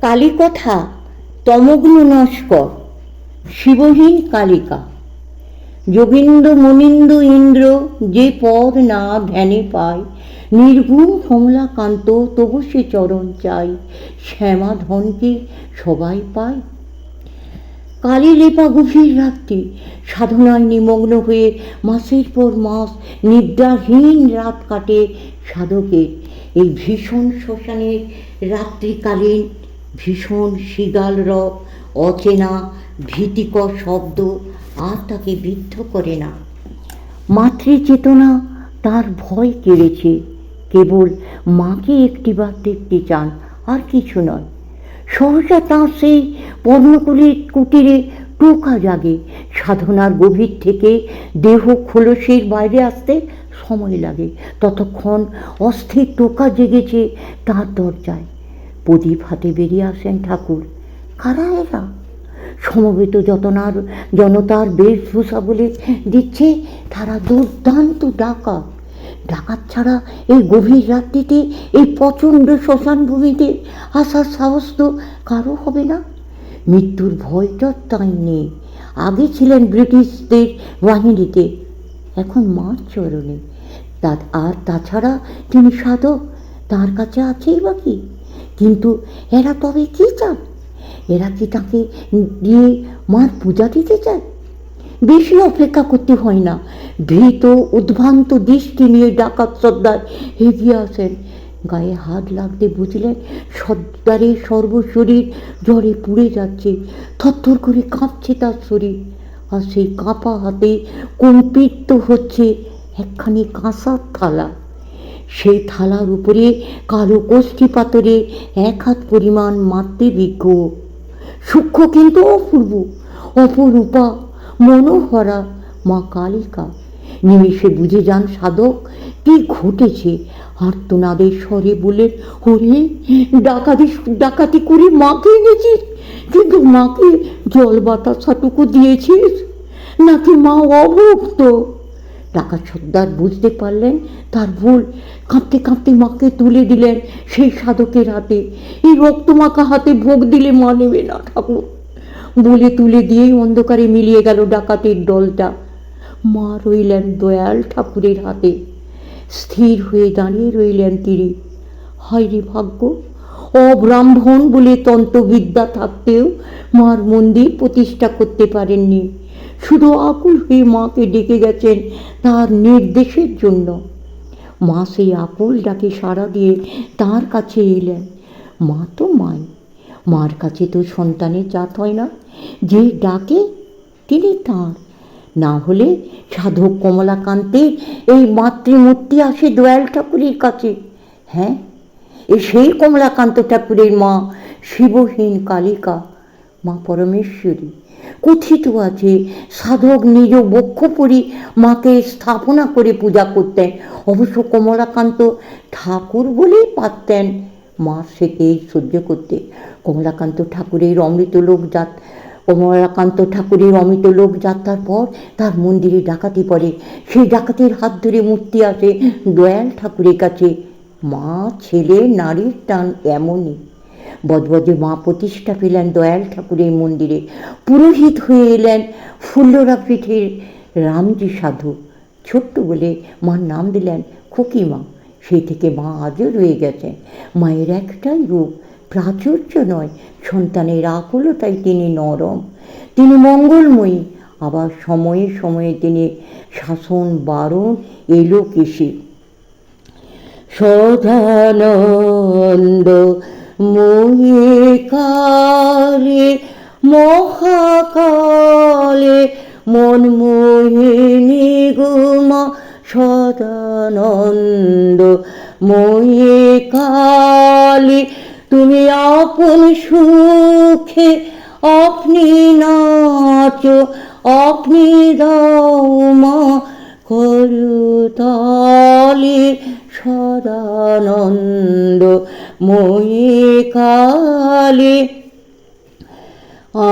কালীকথা তমগ্ন নস্কর, শিবহীন কালিকা। যোগীন্দ্র মুনীন্দ্র ইন্দ্র যে পদ না ধ্যানে পায়, নির্গুণ কমলাকান্ত তবু সে চরণ চাই, শ্যামাধনকে সবাই পায়। কালী লেপা গভীর রাত্রি, সাধনায় নিমগ্ন হয়ে মাসের পর মাস নিদ্রাহীন রাত কাটে সাধকের। এই ভীষণ শ্মশানের রাত্রিকালীন ভীষণ শৃগাল রব, অচেনা ভীতিকর শব্দ আর তাকে বিদ্ধ করে না। মাতৃচেতনা তার ভয় কেড়েছে, কেবল মাকে একটিবার দেখতে চান, আর কিছু নয়। সহসা তাঁর সেই পর্ণকুলের কুটিরে টোকা জাগে। সাধনার গভীর থেকে দেহ খোলসের বাইরে আসতে সময় লাগে, ততক্ষণ অস্থির টোকা জেগেছে তার দরজায়। প্রদীপ হাতে বেরিয়ে আসেন ঠাকুর। কারা এরা? সমবেত জনতার বেশভূষা বলে দিচ্ছে তারা দুর্দান্ত ডাকাত। ডাকাত ছাড়া এই গভীর রাত্রিতে এই প্রচণ্ড শ্মশান ভূমিতে আসার সাহস তো কারো হবে না। মৃত্যুর ভয়টা তাই নেই। আগে ছিলেন ব্রিটিশদের বাহিনীতে, এখন মার চরণে। আর তাছাড়া তিনি সাধক, তার কাছে আছেই বা কি? কিন্তু এরা তবে কী চান? এরা কি তাকে দিয়ে মার পূজা দিতে চায়? বেশি অপেক্ষা করতে হয় না। ভীত উদ্ভ্রান্ত দৃষ্টি নিয়ে ডাকাত সর্দার এগিয়ে আসেন। গায়ে হাত লাগতে বুঝলেন সর্দারের সর্বশরীর জ্বরে পুড়ে যাচ্ছে, থরথর করে কাঁপছে তার শরীর। আর সেই কাঁপা হাতে কম্পিত হচ্ছে একখানি কাঁসার থালা। সেই থালার উপরে কালো কোষ্ঠী পাথরে 1 হাত পরিমাণ মাতৃবিগ্রহ, সূক্ষ্ম কিন্তু অপূর্ব, অপরূপা, মনোহরা মা কালিকা। নিমেষে বুঝে যান সাধক কি ঘটেছে। আর্তনাদের স্বরে বলে, ওরে ডাকাতি করে মাকে এনেছিস, কিন্তু মাকে জল বাতাসাটুকু দিয়েছিস নাকি মা অভুক্ত? ডাকাত সর্দার বুঝতে পারলেন তার ভুল। কাঁপতে কাঁপতে মাকে তুলে দিলেন সেই সাধকের হাতে। এই রক্তমাখা হাতে ভোগ দিলে মা নেবে না ঠাকুর বলে তুলে দিয়েই অন্ধকারে মিলিয়ে গেল ডাকাতের দলটা। মা রইলেন দয়াল ঠাকুরের হাতে। স্থির হয়ে দাঁড়িয়ে রইলেন তিনি। হায় রে ভাগ্য! অব্রাহ্মণ বলে তন্ত্রবিদ্যা থাকতেও মার মন্দির প্রতিষ্ঠা করতে পারেননি। শুধু আকুল হয়ে মাকে ডেকে গেছেন তার নির্দেশের জন্য। মা সেই আকুল ডাকে সাড়া দিয়ে তার কাছে এলেন। মা তো মাই, মার কাছে তো সন্তানের জাত হয় না। যে ডাকে তিনি তাঁর। না হলে সাধক কমলাকান্তের এই মাতৃমূর্তি আসে দয়াল ঠাকুরের কাছে। হ্যাঁ, এ সেই কমলাকান্ত ঠাকুরের মা শিবহীন কালিকা, মা পরমেশ্বরী। কথিত আছে সাধক নিজ বক্ষ পরি মাকে স্থাপনা করে পূজা করতেন। অবশ্য কমলাকান্ত ঠাকুর বলেই পারতেন মার সেকে সহ্য করতে। কমলাকান্ত ঠাকুরের অমৃতলোক যাত্রার পর তার মন্দিরে ডাকাতি পড়ে। সেই ডাকাতের হাত ধরে মূর্তি আসে দয়াল ঠাকুরের কাছে। মা ছেলে নারীর টান এমনই। বজবজে মা প্রতিষ্ঠা পেলেন দয়াল ঠাকুরের মন্দিরে। পুরোহিত হয়ে এলেন ফুল্লরা পীঠের রামজি সাধু। ছোট্ট বলে মার নাম দিলেন খুকিমা। সেই থেকে মা আজও রয়ে গেছেন। মায়ের একটাই রূপ, প্রাচুর্য নয়, সন্তানের আকুলতায় তিনি নরম, তিনি মঙ্গলময়ী। আবার সময়ে সময়ে তিনি শাসন বারণ এলো কেশে। সদানন্দ মহিকালে মহাকালে মনমোহিনী গুমা, সদানন্দ মহিকালে তুমি আপন সুখে আপনি নাচো, আপনি দাও মা করতালে। সদানন্দ মহিকালে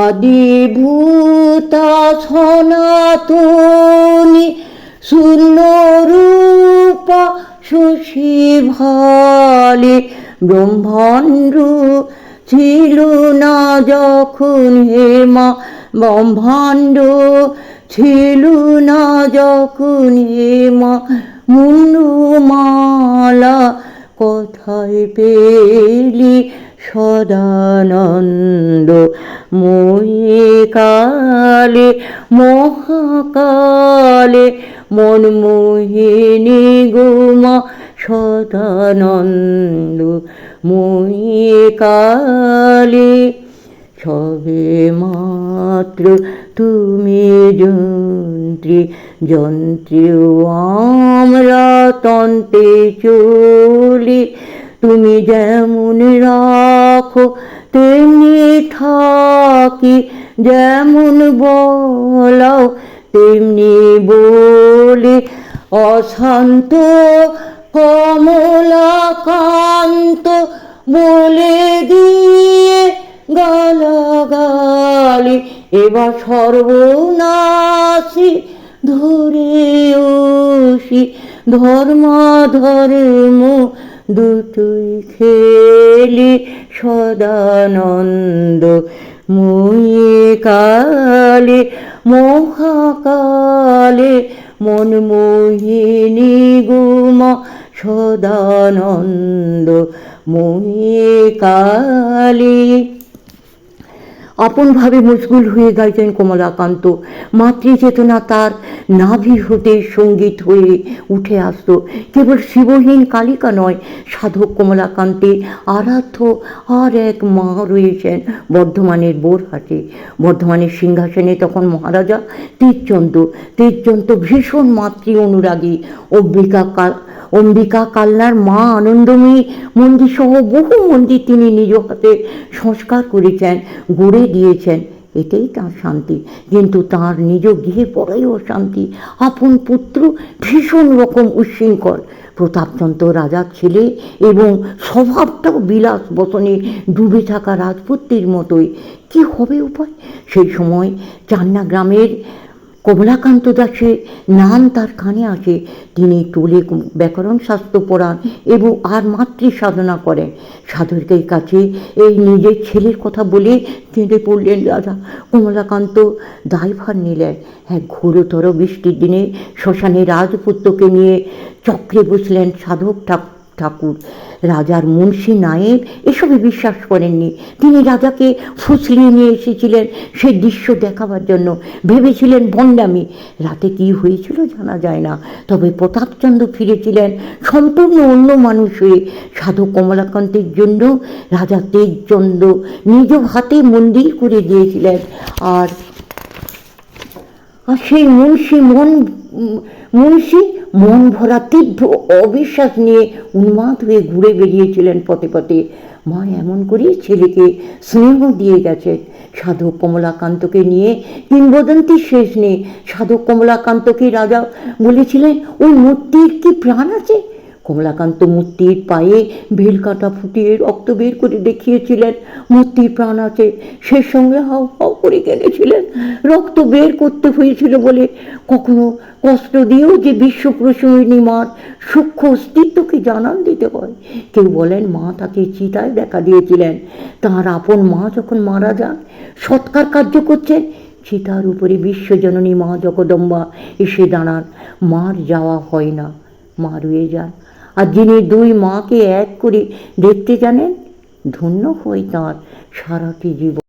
আদিভূতা সনাতনী শূন্যরূপা শশী ভালে, ব্রহ্মাণ্ড ছিল না যখন হে মা ব্রহ্মাণ্ড, ছিল না যখন হে মা মুন্ডমালা, কোথায় পেলি সদানন্দ ময়ে কালে মহাকালে মনমোহিনী গোমা সদানন্দ ময়ে কালে। সবে মাত্র তুমি যন্ত্রী, যন্ত্রেও আমরা তন্ত্রে চলি, তুমি যেমন রাখো তেমনি থাকি, যেমন বলাও তেমনি বলি। অশান্ত কমলাকান্ত বলে দিয়ে গালাগালি, এবার সর্বনাশী ধরে ওষি, ধর্মাধর্ম দুটোই খেলি সদানন্দ ময়ে কালে মহাকালে মনমোহিনী গোমা সদানন্দ ময়ে কালে। আপনভাবে মশগুল হয়ে গাইতেন কমলাকান্ত। মাতৃচেতনা তার নাভি হতে সঙ্গীত হয়ে উঠে আসত। কেবল শিবহীন কালিকা নয়, সাধক কমলাকান্তের আরাধ্য আর এক মা রয়েছেন বর্ধমানের বোরহাটে। বর্ধমানের সিংহাসনে তখন মহারাজা তেজচন্দ্র ভীষণ মাতৃ অনুরাগী। অম্বিকা কালনার মা আনন্দময়ী মন্দির সহ বহু মন্দির তিনি নিজ হাতে সংস্কার করেছেন, গড়ে দিয়েছেন। এটাই তাঁর শান্তি। কিন্তু তাঁর নিজ গৃহে বড়ই অশান্তি। আপন পুত্র ভীষণ রকম উচ্ছৃঙ্খল, প্রতাপচন্দ্র রাজার ছেলে এবং স্বভাবটাও বিলাস বসনে ডুবে থাকা রাজপুত্রের মতোই। কি হবে উপায়? সেই সময় চান্না গ্রামের কমলাকান্ত দাসের নাম তার কানে আসে। তিনি টোলে ব্যাকরণ শাস্ত্র পড়ান এবং আর মাতৃ সাধনা করেন। সাধকের কাছে এই নিজের ছেলের কথা বলে কেঁদে পড়লেন রাজা। কমলাকান্ত দায়ভার নিলেন। এক ঘোরতর বৃষ্টির দিনে শ্মশানে রাজপুত্রকে নিয়ে চক্রে বসলেন সাধক ঠাকুর। রাজার মুন্সি নায়েব এসবে বিশ্বাস করেননি। তিনি রাজাকে ফুসলিয়ে নিয়ে এসেছিলেন সেই দৃশ্য দেখাবার জন্য, ভেবেছিলেন ভণ্ডামি। রাতে কি হয়েছিল জানা যায় না, তবে প্রতাপচন্দ্র ফিরেছিলেন সম্পূর্ণ অন্য মানুষ হয়ে। সাধক কমলাকান্তের জন্য রাজা তেজচন্দ্র নিজ হাতে মন্দির করে দিয়েছিলেন। আর সেই মুন্সি মন ভরা তীব্র অবিশ্বাস নিয়ে উন্মাদ হয়ে ঘুরে বেরিয়েছিলেন পথে পথে। মা এমন করে ছেলেকে স্নেহ দিয়ে গেছে। সাধক কমলাকান্তকে নিয়ে কিংবদন্তির শেষ নেই। সাধক কমলাকান্তকে রাজা বলেছিলেন, ওই মূর্তির কি প্রাণ আছে? কমলাকান্ত মূর্তির পায়ে বেলকাটা ফুটিয়ে রক্ত বের করে দেখিয়েছিলেন মূর্তির প্রাণ আছে। সে সঙ্গে হাও হাও করে কেঁদেছিলেন। রক্ত বের করতে হয়েছিল বলে কখনো কষ্ট দিয়েও যে বিশ্ব প্রসঙ্গিনী মার সূক্ষ্ম অস্তিত্বকে জানান দিতে হয়। কেউ বলেন মা তাকে চিতায় দেখা দিয়েছিলেন। তাঁর আপন মা যখন মারা যান, সৎকার কার্য করছেন, চিতার উপরে বিশ্বজননী মা জগদম্বা এসে দাঁড়ান। মার যাওয়া হয় না, মা রয়ে যান। আর যিনি দুই মাকে এক করে দেখতে জানেন, ধন্য হয় তাঁর সারাটি জীবন।